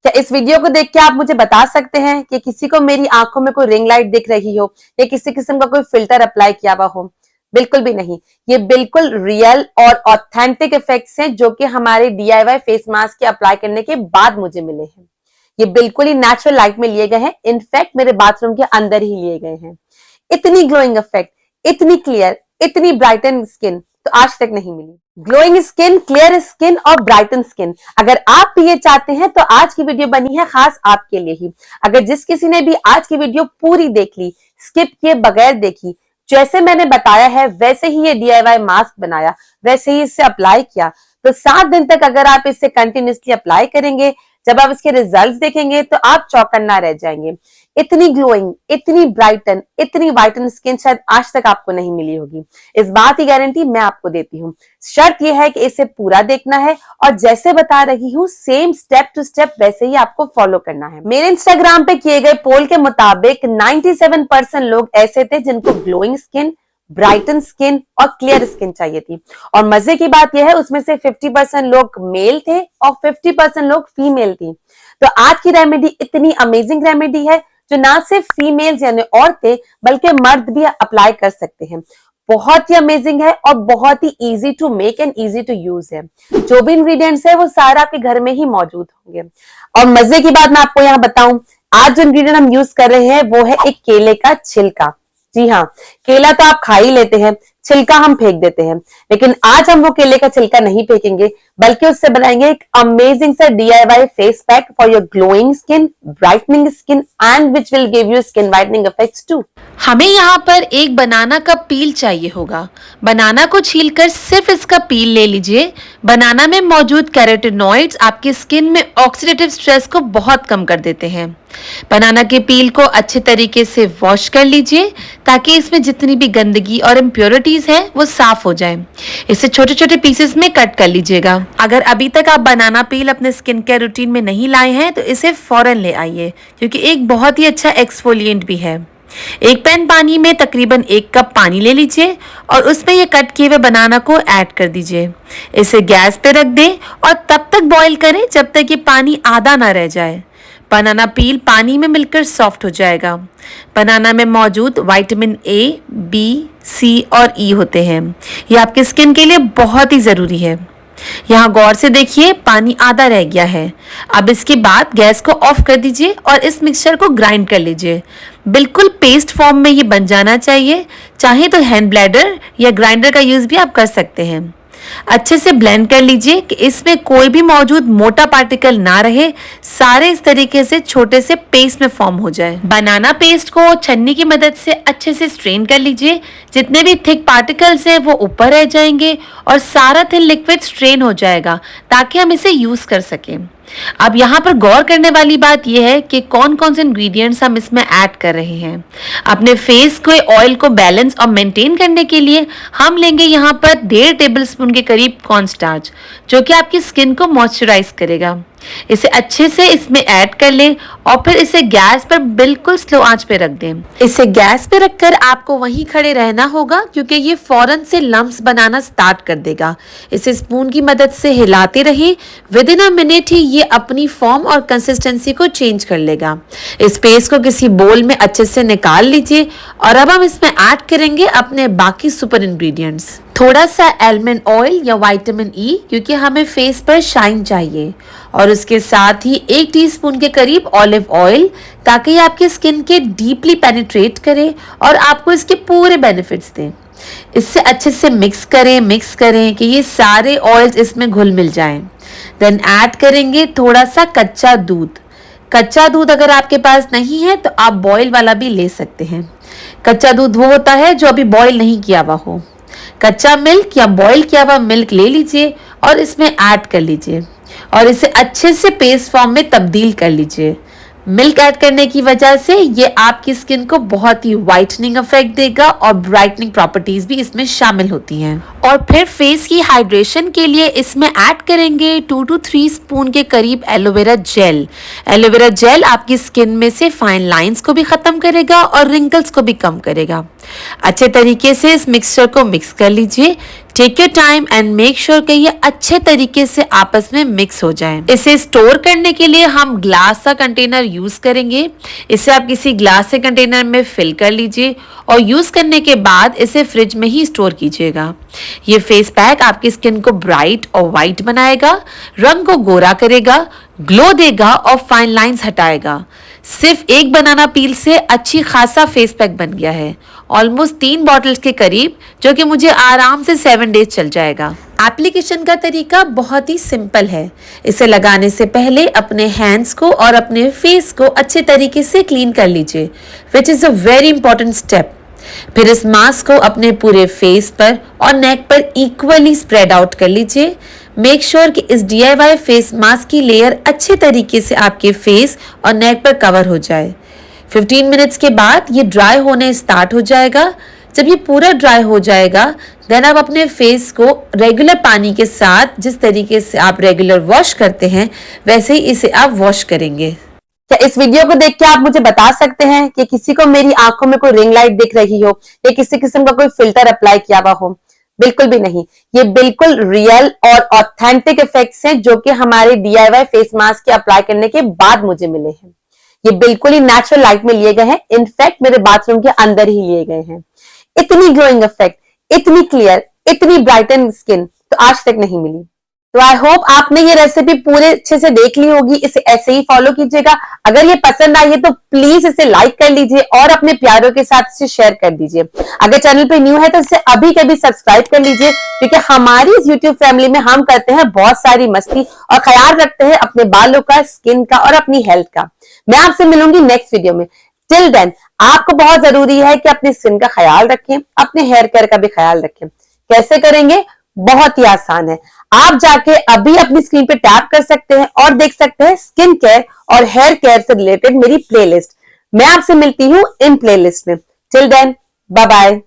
क्या इस वीडियो को देख के आप मुझे बता सकते हैं कि किसी को मेरी आंखों में कोई रिंग लाइट दिख रही हो या किसी किस्म का कोई फिल्टर अप्लाई किया हुआ हो? बिल्कुल भी नहीं। ये बिल्कुल रियल और ऑथेंटिक इफेक्ट्स हैं जो कि हमारे DIY फेस मास्क के अप्लाई करने के बाद मुझे मिले हैं। ये बिल्कुल ही नेचुरल लाइट में लिए गए हैं, इनफैक्ट मेरे बाथरूम के अंदर ही लिए गए हैं। इतनी ग्लोइंग इफेक्ट, इतनी क्लियर, इतनी ब्राइटन स्किन तो आज तक नहीं मिली। ग्लोइंग स्किन, क्लियर स्किन और ब्राइटन स्किन अगर आप भी ये चाहते हैं तो आज की वीडियो बनी है खास आपके लिए ही। अगर जिस किसी ने भी आज की वीडियो पूरी देख ली, स्किप किए बगैर देखी, जैसे मैंने बताया है वैसे ही ये DIY मास्क बनाया, वैसे ही इसे अप्लाई किया, तो 7 दिन तक अगर आप इसे कंटिन्यूसली अप्लाई करेंगे, जब आप इसके रिजल्ट्स देखेंगे तो आप चौकन्ना रह जाएंगे। इतनी ग्लोइंग, इतनी ब्राइटन, इतनी वाइटन स्किन शायद आज तक आपको नहीं मिली होगी। इस बात की गारंटी मैं आपको देती हूँ। शर्त यह है कि इसे पूरा देखना है और जैसे बता रही हूँ सेम स्टेप टू स्टेप वैसे ही आपको फॉलो करना है। मेरे इंस्टाग्राम पे किए गए पोल के मुताबिक 97% लोग ऐसे थे जिनको ग्लोइंग स्किन, ब्राइटन स्किन और क्लियर स्किन चाहिए थी। और मजे की बात यह है उसमें से 50% लोग मेल थे और 50% लोग फीमेल थी। तो आज की रेमेडी इतनी अमेजिंग रेमेडी है जो ना सिर्फ फीमेल्स यानी औरतें बल्कि मर्द भी अप्लाई कर सकते हैं। बहुत ही अमेजिंग है और बहुत ही easy to make and easy to use है। जो भी इंग्रेडिएंट्स है वो सारा आपके घर में ही मौजूद होंगे। और मजे की बात मैं आपको यहाँ बताऊं, आज जो इंग्रेडिएंट हम यूज कर रहे हैं वो है एक केले का छिलका। जी हाँ, केला तो आप खा ही लेते हैं, छिलका हम फेंक देते हैं, लेकिन आज हम वो केले का छिलका नहीं फेंकेंगे बल्कि उससे बनाएंगे एक अमेजिंग सा DIY face pack for your glowing skin, brightening skin and which will give you skin whitening effects too. हमें यहाँ पर एक बनाना का पील चाहिए होगा। बनाना को छीलकर सिर्फ इसका पील ले लीजिए। बनाना में मौजूद कैरोटीनॉइड्स आपकी स्किन में ऑक्सीडेटिव स्ट्रेस को बहुत कम कर देते हैं। बनाना के पील को अच्छे तरीके से वॉश कर लीजिए ताकि इसमें जितनी भी गंदगी और इम्प्योरिटीज हैं वो साफ हो जाए। इसे छोटे छोटे पीसेस में कट कर लीजिएगा। अगर अभी तक आप बनाना पील अपने स्किन केयर रूटीन में नहीं लाए हैं तो इसे फौरन ले आइए क्योंकि एक बहुत ही अच्छा एक्सफोलिएंट भी है। एक पैन पानी में तकरीबन 1 कप पानी ले लीजिए और उसमें ये कट किए हुए बनाना को ऐड कर दीजिए। इसे गैस पे रख दें और तब तक बॉईल करें जब तक ये पानी आधा ना रह जाए। बनाना पील पानी में मिलकर सॉफ्ट हो जाएगा। बनाना में मौजूद विटामिन A, B, C और E होते हैं। ये आपके स्किन के लिए बहुत ही ज़रूरी है। यहाँ गौर से देखिए पानी आधा रह गया है। अब इसके बाद गैस को ऑफ कर दीजिए और इस मिक्सचर को ग्राइंड कर लीजिए। बिल्कुल पेस्ट फॉर्म में ये बन जाना चाहिए। चाहे तो हैंड ब्लेंडर या ग्राइंडर का यूज भी आप कर सकते हैं। अच्छे से ब्लेंड कर लीजिए कि इसमें कोई भी मौजूद मोटा पार्टिकल ना रहे, सारे इस तरीके से छोटे से पेस्ट में फॉर्म हो जाए। बनाना पेस्ट को छन्नी की मदद से अच्छे से स्ट्रेन कर लीजिए। जितने भी थिक पार्टिकल्स हैं वो ऊपर रह जाएंगे और सारा थिन लिक्विड स्ट्रेन हो जाएगा ताकि हम इसे यूज कर सकें। अब यहाँ पर गौर करने वाली बात यह है कि कौन कौन से इंग्रेडिएंट्स हम इसमें ऐड कर रहे हैं। अपने फेस के ऑयल को बैलेंस और मेंटेन करने के लिए हम लेंगे यहाँ पर 1.5 टेबलस्पून के करीब कॉर्न स्टार्च जो कि आपकी स्किन को मॉइस्चराइज करेगा। इसे अच्छे से इसमें ऐड कर लें और फिर इसे गैस पर बिल्कुल स्लो आंच पे रख दें। इसे गैस पे रखकर आपको वहीं खड़े रहना होगा क्योंकि ये फौरन से लम्प्स बनाना स्टार्ट कर देगा। इसे स्पून की मदद से हिलाते रहिए। विद इन अ मिनट ही ये अपनी फॉर्म और कंसिस्टेंसी को चेंज कर लेगा। इस पेस्ट को किसी बोल में अच्छे से निकाल लीजिए और अब हम इसमें ऐड करेंगे अपने बाकी सुपर इंग्रेडिएंट्स। थोड़ा सा आलमंड ऑयल या विटामिन E क्योंकि हमें फेस पर शाइन चाहिए और उसके साथ ही 1 टीस्पून के करीब ऑलिव ऑयल ताकि ये आपकी स्किन के डीपली पेनिट्रेट करे और आपको इसके पूरे बेनिफिट्स दें। इससे अच्छे से मिक्स करें कि ये सारे ऑयल्स इसमें घुल मिल जाएं। देन ऐड करेंगे थोड़ा सा कच्चा दूध। कच्चा दूध अगर आपके पास नहीं है तो आप बॉयल वाला भी ले सकते हैं। कच्चा दूध वो होता है जो अभी बॉयल नहीं किया हुआ हो। कच्चा मिल्क या बॉईल किया हुआ मिल्क ले लीजिए और इसमें ऐड कर लीजिए और इसे अच्छे से पेस्ट फॉर्म में तब्दील कर लीजिए। मिल्क ऐड करने की वजह से ये आपकी स्किन को बहुत ही वाइटनिंग इफेक्ट देगा और ब्राइटनिंग प्रॉपर्टीज भी इसमें शामिल होती हैं। और फिर फेस की हाइड्रेशन के लिए इसमें ऐड करेंगे 2 to 3 स्पून के करीब एलोवेरा जेल। एलोवेरा जेल आपकी स्किन में से फाइन लाइंस को भी खत्म करेगा और रिंकल्स को भी कम करेगा। अच्छे तरीके से इस मिक्सचर को मिक्स कर लीजिए। Take your time and make sure कि ये अच्छे तरीके से आपस में मिक्स हो जाए। इसे स्टोर करने के लिए हम ग्लास का कंटेनर यूज करेंगे। इसे आप किसी ग्लास के कंटेनर में फिल कर लीजिए और यूज करने के बाद इसे फ्रिज में ही स्टोर कीजिएगा। ये फेस पैक आपकी स्किन को ब्राइट और वाइट बनाएगा, रंग को गोरा करेगा, ग्लो देगा और फाइन लाइंस हटाएगा। सिर्फ एक बनाना पील से अच्छी खासा फेस पैक बन गया है, ऑलमोस्ट 3 बॉटल्स के करीब, जो कि मुझे आराम से 7 डेज चल जाएगा। एप्लीकेशन का तरीका बहुत ही सिंपल है। इसे लगाने से पहले अपने हैंड्स को और अपने फेस को अच्छे तरीके से क्लीन कर लीजिए, which is a very important step. फिर इस मास्क को अपने पूरे फेस पर और नेक पर इक्वली स्प्रेड आउट कर लीजिए। मेक श्योर कि इस DIY फेस मास्क की लेयर अच्छे तरीके से आपके फेस और नेक पर कवर हो जाए। 15 मिनट्स के बाद ये ड्राई होने स्टार्ट हो जाएगा। जब ये पूरा ड्राई हो जाएगा, देन आप अपने फेस को रेगुलर पानी के साथ, जिस तरीके से आप रेगुलर वॉश करते हैं, वैसे ही इसे आप वॉश करेंगे। क्या इस वीडियो को देख के आप मुझे बता सकते हैं कि किसी को मेरी आंखों में कोई रिंग लाइट दिख रही हो या किसी किस्म का कोई फिल्टर अप्लाई किया हुआ हो? बिल्कुल भी नहीं। ये बिल्कुल रियल और ऑथेंटिक इफेक्ट्स हैं जो कि हमारे DIY फेस मास्क के अप्लाई करने के बाद मुझे मिले हैं। ये बिल्कुल ही नेचुरल लाइट में लिए गए हैं, इनफैक्ट मेरे बाथरूम के अंदर ही लिए गए हैं। इतनी ग्लोइंग इफेक्ट, इतनी क्लियर, इतनी ब्राइटन स्किन तो आज तक नहीं मिली। तो आई होप आपने ये रेसिपी पूरे अच्छे से देख ली होगी। इसे ऐसे ही फॉलो कीजिएगा। अगर ये पसंद आई है तो प्लीज इसे लाइक कर लीजिए और अपने प्यारों के साथ इसे शेयर कर दीजिए। अगर चैनल पे न्यू है तो इसे अभी कभी सब्सक्राइब कर लीजिए, क्योंकि हमारी इस यूट्यूब फैमिली में हम करते हैं बहुत सारी मस्ती और ख्याल रखते हैं अपने बालों का, स्किन का और अपनी हेल्थ का। मैं आपसे मिलूंगी नेक्स्ट वीडियो में। टिल देन आपको बहुत जरूरी है कि अपनी स्किन का ख्याल रखें, अपने हेयर केयर का भी ख्याल रखें। कैसे करेंगे? बहुत ही आसान है। आप जाके अभी अपनी स्क्रीन पे टैप कर सकते हैं और देख सकते हैं स्किन केयर और हेयर केयर से रिलेटेड मेरी प्लेलिस्ट। मैं आपसे मिलती हूँ इन प्लेलिस्ट में। Till then bye bye.